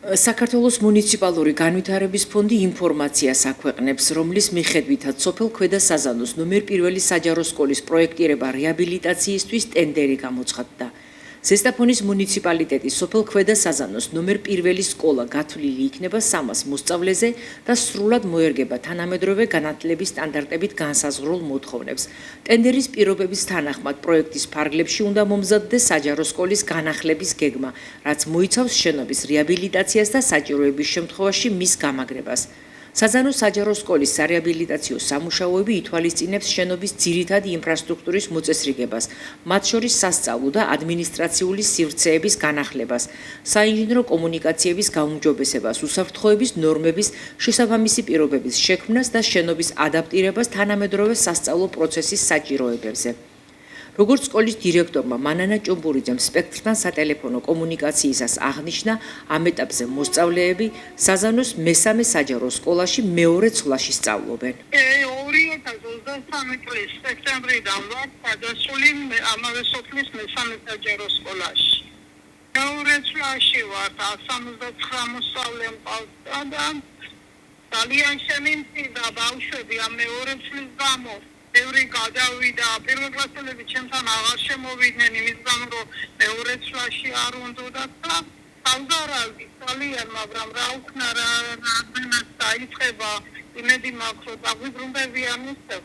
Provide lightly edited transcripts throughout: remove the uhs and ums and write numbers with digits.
საქართველოს მუნიციპალური განვითარების ფონდი ინფორმაციას აქვეყნებს, რომლის მიხედვითაც სოფელ ქვედა საზანოს ნომერ 1 საჯარო სკოლის პროექტირება რეაბილიტაციისთვის ტენდერი გამოცხადდა. ზესტაფონის მუნიციპალიტეტის სოფელ ქვედა საზანოს ნომერ 1 სკოლა გათვლილი იქნება 300 მოსწავლეზე და სრულად მოერგება თანამედროვე განათლების სტანდარტებით განსაზღვრულ მოთხოვნებს. ტენდერის პირობების თანახმად პროექტის ფარგლებში უნდა მომზადდეს საჯარო სკოლის განახლების გეგმა, რაც მოიცავს შენობის რეაბილიტაციას და საჭიროების შემთხვევაში მის გამაგრებას. საზანოს საჯარო სკოლის სარეაბილიტაციო სამუშაოები ითვალისწინებს შენობის ძირითადი ინფრასტრუქტურის მოწესრიგებას, მათ შორის სასწავლო და ადმინისტრაციული სივრცეების განახლებას, საინჟინრო კომუნიკაციების გაუმჯობესებას, უსაფრთხოების ნორმების შესაბამისი პირობების შექმნას და შენობის ადაპტირებას თანამედროვე სასწავლო პროცესის საჭიროებებზე. როგორც სკოლის დირექტორმა მანანა ჭუმბურიძემ სპექტრთან სატელეფონო კომუნიკაციისას აღნიშნა, ამ ეტაპზე მოსწავლეები საზანოს მესამე საჯარო სკოლაში მეორე ცვლაში სწავლობენ. 2023 წლის სექტემბრიდან ვარ გადასული ამავე სოფლის მესამე საჯარო სკოლაში. მეორე ცვლაში ვარ 169 მოსწავლე მყავს და ძალიან შემიმწირდა ბავშვები ამ მეორე წლის გამო. ბევრი გადავიდა, პირველკლასელები ჩემთან აღარ შემოვიდნენ, იმის გამო რომ მეორე ცვლაში არ უნდათ და თავზარალდი ძალიან, მაგრამ რა ვქნა, რადგანაც დაიწყება, იმედი მაქვს, რომ დაგვიბრუნდებიან ისევ.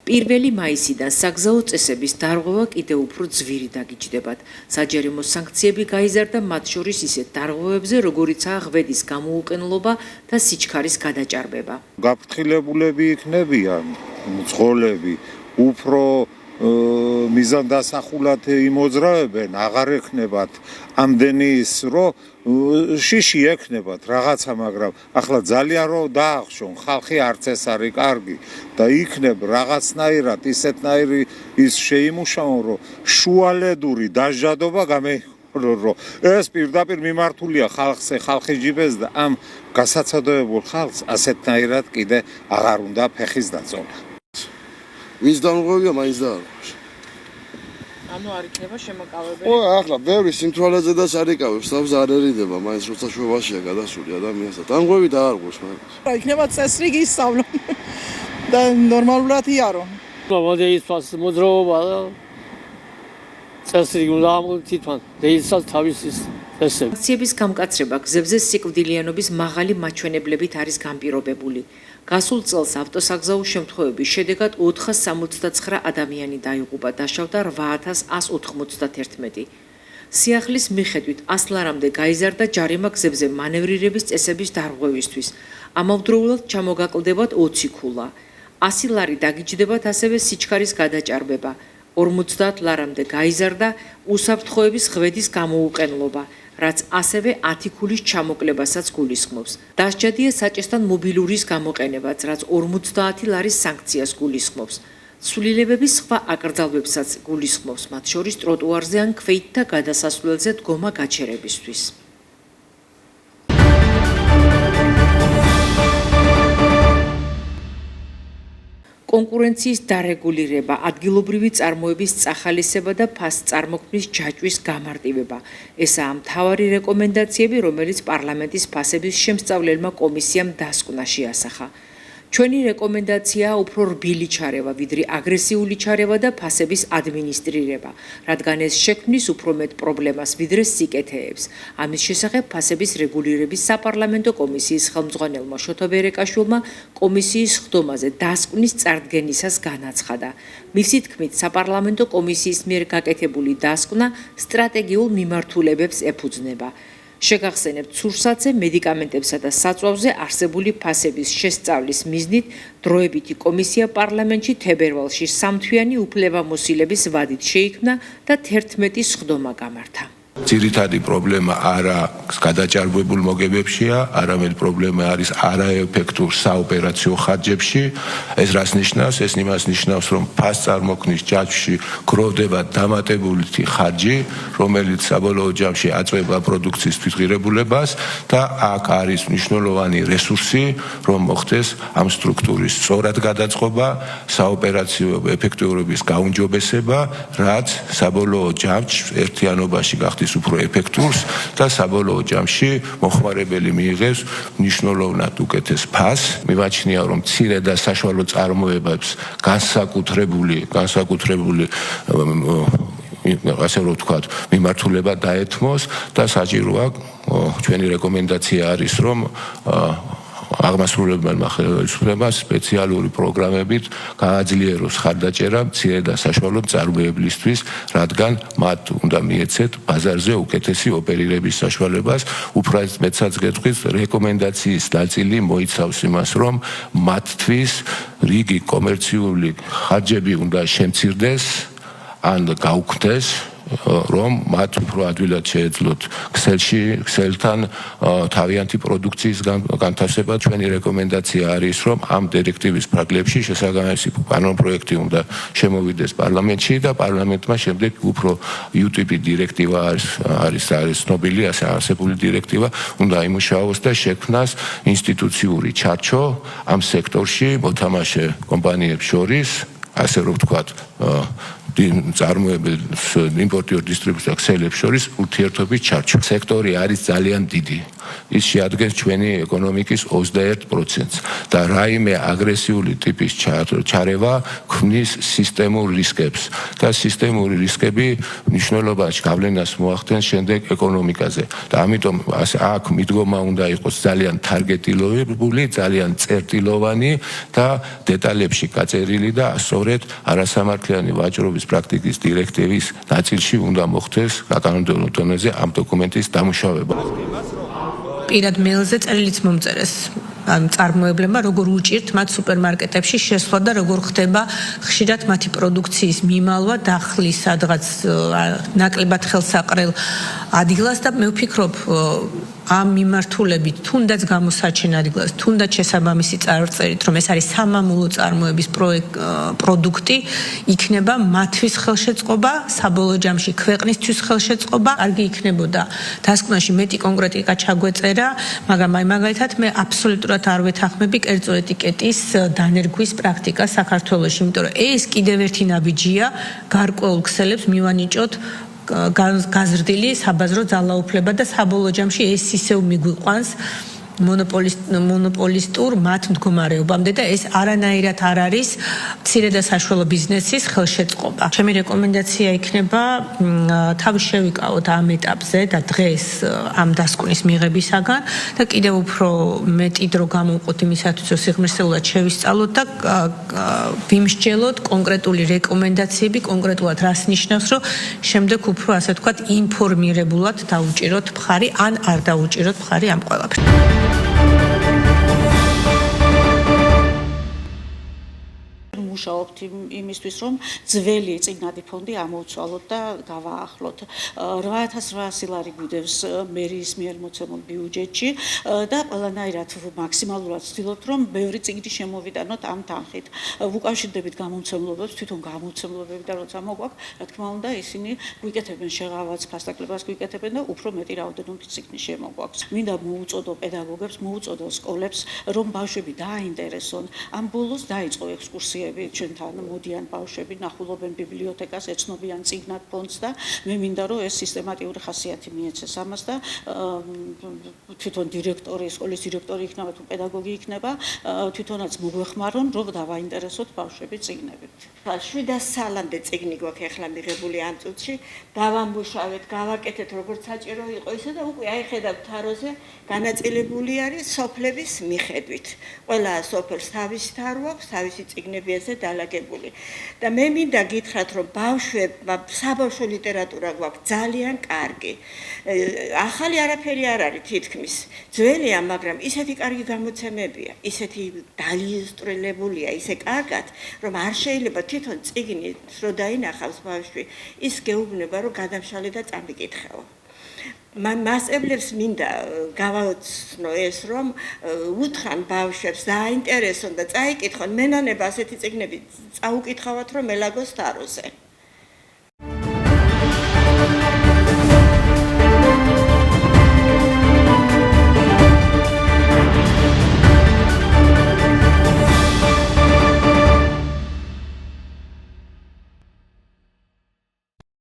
პირველი მაისიდან საგზაო წესების დარღვევა კიდევ უფრო ძვირი დაგიჯდებათ. საჯარიმო სანქციები გაიზარდა მათ შორის ისეთ დარღვევებზე, როგორიცაა ღვედის გამოუყენლობა და სიჩქარის გადაჭარბება. გაფრთხილებულები იქნებიან მძღოლები, უფრო მიზანდასახულად იმოძრავებენ, აღარ ექნებათ ამდენი ის, რომ შიში ექნებათ რაღაცა, მაგრამ ახლა ძალიან რომ დაახშონ, ხალხი არც ეს არის კარგი და იქნებ რაღაცნაირად ისეთნაირი ის შეიმუშაონ, რომ შუალედური დაჟადობა რომ ეს პირდაპირ მიმართულია ხალხზე, ხალხი ჯიბეს და ამ გასაცადოებულ ხალხს ასეთნაირად კიდე აღარ უნდა ფეხის დაწოლა. ვის დამღებია მაინც და ანუ არ იქნება შემოკავებელი. ახლა ბევრი სიმთვალეზე და სარიკავებს თავს არ ერიდება, მაინც როცა შვებაშია გადასული ადამიანს და დამღები და არ გვს მაინც. რა იქნება წესრიგი ისწავლონ და ნორმალურად იარო. მოდელის ფას მოძრაობა და წესრიგი უნდა თვითონ დეისაც თავის წესები. აქციების გამკაცრება გზებზე სიკვდილიანობის მაღალი მაჩვენებლებით არის განპირობებული. გასულ წელს ავტოსაგზაო შემთხვევების შედეგად 469 ადამიანი დაიღუპა, დაშავდა 8191. სიახლის მიხედვით 100 ლარამდე გაიზარდა ჯარიმა გზებზე მანევრირების წესების დარღვევისთვის. ამავდროულად ჩამოგაკლდებათ 20 ქულა. 100 ლარი დაგიჯდებათ ასევე სიჩქარის გადაჭარბება. 50 ლარამდე გაიზარდა უსაფრთხოების ღვედის გამოუყენლობა, რაც ასევე 10 ქულის ჩამოკლებასაც გულისხმობს. დასჯადია საჭესთან მობილურის გამოყენებაც, რაც 50 ლარის სანქციას გულისხმობს. ცვლილებების სხვა აკრძალვებსაც გულისხმობს, მათ შორის ტროტუარზე ან ქვეითთა გადასასვლელზე დგომა გაჩერებისთვის. კონკურენციის დარეგულირება, ადგილობრივი წარმოების წახალისება და ფასს წარმოქმნის ჯაჭვის გამარტივება. ესაა მთავარი რეკომენდაციები, რომელიც პარლამენტის ფასების შემსწავლელმა კომისიამ დასკვნა შეასახა. ჩვენი რეკომენდაციაა უფრო რბილი ჩარევა, ვიდრე აგრესიული ჩარევა და ფასების ადმინისტრირება, რადგან ეს შექმნის უფრო მეტ პრობლემას, ვიდრე სიკეთეებს. ამის შესახებ ფასების რეგულირების საპარლამენტო კომისიის ხელმძღვანელმა შოთა ბერეკაშვილმა კომისიის ხდომაზე დასკვნის წარდგენისას განაცხადა. მისი თქმით, საპარლამენტო კომისიის მიერ გაკეთებული დასკვნა სტრატეგიულ მიმართულებებს ეფუძნება. შეგახსენებთ, სურსათზე, მედიკამენტებსა და საწვავზე არსებული ფასების შესწავლის მიზნით დროებითი კომისია პარლამენტში თებერვალში 3 თვიანი უფლებამოსილების ვადით შეიქმნა და 11 სხდომა გამართა. ძირითადი პრობლემა არა გადაჭარბებულ მოგებებშია, არამედ პრობლემა არის არაეფექტურ საოპერაციო ხარჯებში. ეს რას ნიშნავს? ეს იმას ნიშნავს, რომ ფას წარმოქმნის ჯაჭვში გროვდება დამატებული ხარჯი, რომელიც საბოლოო ჯამში აწვება პროდუქციის თვითღირებულებას და აქ არის მნიშვნელოვანი რესურსი, რომ მოხდეს ამ სტრუქტურის სწორად გადაწყობა, საოპერაციო ეფექტურობის გაუმჯობესება, რაც საბოლოო ჯამში ერთიანობაში გახდის უფრო ეფექტურს და საბოლოო ჯამში მოხმარებელი მიიღებს მნიშვნელოვნად უკეთეს ფასს. მივაჩნია, რომ მცირე და საშუალო წარმოებებს განსაკუთრებული ასე რომ ვთქვათ, მიმართულება დაეთმოს და საჭიროა ჩვენი რეკომენდაცია არის, რომ აღმასრულებელმა ხელისუფლებას სპეციალური პროგრამებით გააძლიეროს ხარდაჭერა მცირე და საშუალო მწარმოებლისთვის, რადგან მათ უნდა მიეცეთ ბაზარზე უკეთესი ოპერირების საშუალებას. უფრო მეტსაც გეტყვით, რეკომენდაციის ნაწილი მოიცავს იმას, რომ მათთვის რიგი კომერციული ხარჯები უნდა შემცირდეს ან გაუქმდეს, რომ მათ უფრო ადვილად შეეძლოთ ქსელთან თავიანთი პროდუქციის განთავსება. ჩვენი რეკომენდაცია არის, რომ ამ დირექტივის ფრაგლებში შესაბამისი კანონპროექტი უნდა შემოვიდეს პარლამენტში და პარლამენტმა შემდეგ უფრო UTP დირექტივა არის ცნობილი არსებული დირექტივა უნდა იმუშაოს და შექმნას ინსტიტუციური ჩარჩო ამ სექტორში მოთამაშე კომპანიებს შორის, ასე რომ ვთქვათ, წარმოებელ იმპორტიორ დისტრიბუტორ ქსელებს შორის ურთიერთობის ჩარჩო. სექტორი არის ძალიან დიდი. ის შეადგენს ჩვენი ეკონომიკის 21%-ს და რაიმე აგრესიული ტიპის ჩარევა ქმნის სისტემურ რისკებს და სისტემური რისკები მნიშვნელოვან გავლენას მოახდენს შემდეგ ეკონომიკაზე. და ამიტომ აქ მიდგომა უნდა იყოს ძალიან თარგეტირებული, ძალიან წერტილოვანი და დეტალებში გაწერილი და სწორედ არასამართლიანი ვაჭრობის პრაქტიკის დირექტივის ნაწილში უნდა მოხდეს საკანონმდებლო დონეზე ამ დოკუმენტის დამუშავება. პირად მეილზე წერილიც მომწერეს წარმოებლებმა, როგორ უჭირთ მათ სუპერმარკეტებში შესვლა და როგორ ხდება ხშირად მათი პროდუქციის მიმალვა დახლის სადღაც ნაკლებად ხელსაყრელ ადგილას და მე ვფიქრობ ამ მიმართულებით თუნდაც გამოსაჩენ ადგილას, თუნდაც შესაბამისი წარწერით, რომ ეს არის სამამულო წარმოების პროდუქტი, იქნება მათთვის ხელშეწყობა, საბოლოო ჯამში ქვეყნისთვის ხელშეწყობა, კარგი იქნებოდა დასკვნაში მეტი კონკრეტიკა ჩაგვეწერა, მაგრამ მაგალითად მე აბსოლუტურად არ ვეთანხმები კერძო ეტიკეტის დანერგვის პრაქტიკას საქართველოში, იმიტომ რომ ეს კიდევ ერთი ნაბიჯია გარკვეულ ქსელებს მივანიჭოთ გაზრდილი საბაზრო ძალაუფლება და საბოლოო ჯამში ეს ისევ მიგვიყვანს მონოპოლისტურ მათ მდგომარეობამდე და ეს არანაირად არ არის მცირე და საშუალო ბიზნესის ხელშეწყობა. ჩემი რეკომენდაცია იქნება თავი შევიკავოთ ამ ეტაპზე და დღეს ამ დასკვნის მიღებისაგან და კიდევ უფრო მეტი დრო გამოვყოთ იმისათვის, რომ სიღრმისეულად შევისწავლოთ და ვიმსჯელოთ კონკრეტული რეკომენდაციები, კონკრეტულად რას ნიშნავს, რომ შემდეგ უფრო ასე ვთქვათ ინფორმირებულად დაუჭიროთ მხარი ან არ დაუჭიროთ მხარი ამ ყველაფერს. მუშაობთ იმისთვის, რომ ძველი წიგნადი ფონდი ამოვცვალოთ და გავაახლოთ. 8800 ლარი გვიდევს მერის მიერ მოცემულ ბიუჯეტში და ყველანაირად მაქსიმალურად ვცდილობთ, რომ ბევრი წიგნი შემოვიტანოთ ამ თანხით. ვუკავშირდებით გამომცემლობებს, თვითონ გამომცემლობებიდან როცა მოგვაქვს, რა თქმა უნდა, ისინი გვიკეთებენ შეღავაც, ფასტაკლებას გვიკეთებენ და უფრო მეტი რაოდენობით წიგნი შემოგვაქვს. მინდა მოუწოდო პედაგოგებს, მოუწოდო სკოლებს, რომ ბავშვები დააინტერესონ. ამ ბოლოს დაიწყო ექსკურსიები ჩვენთან მოდიან ბავშვები, ნახულობენ ბიბლიოთეკას, ეცნობიან წიგნად ფონდს და მე მინდა რომ ეს სისტემატიური ხასიათი მიეცეს ამას და თვითონ დირექტორი, სკოლის დირექტორი იქნება თუ პედაგოგი იქნება, თვითონაც მოგვეხმარონ, რომ დავაინტერესოთ ბავშვები წიგნებით. 700 ლამდე წიგნი გვაქვს ახლა მიღებული ამ წუთში, დავამუშავეთ, გავაკეთეთ როგორც საჭირო იყო ისე და უკვე აი ხედავთ თაროზე განაწილებული არის სოფლების მიხედვით. ყველა სოფელს თავისი თარო აქვს, თავისი წიგნები ესე დალაგებული. და მე მინდა გითხრათ, რომ ბავშვებმა საბავშვო ლიტერატურა გვაქვს ძალიან კარგი. ახალი არაფერი არ არის თითქმის. ძველია, მაგრამ ისეთი კარგი გამოცემებია, ისეთი დაილუსტრირებულია, ისე კარგად, რომ არ შეიძლება თვითონ წიგნი რო დაინახავს ბავშვი, ის გეუბნება, რომ გადამშალე და წამიკითხეო. მასწავლებლებს მინდა გავაცნო ეს, რომ უთხრან ბავშვებს დააინტერესონ და წაიკითხონ. მენანება ასეთი წიგნები წაუკითხავთ, რომ ელაგოს თაროზე.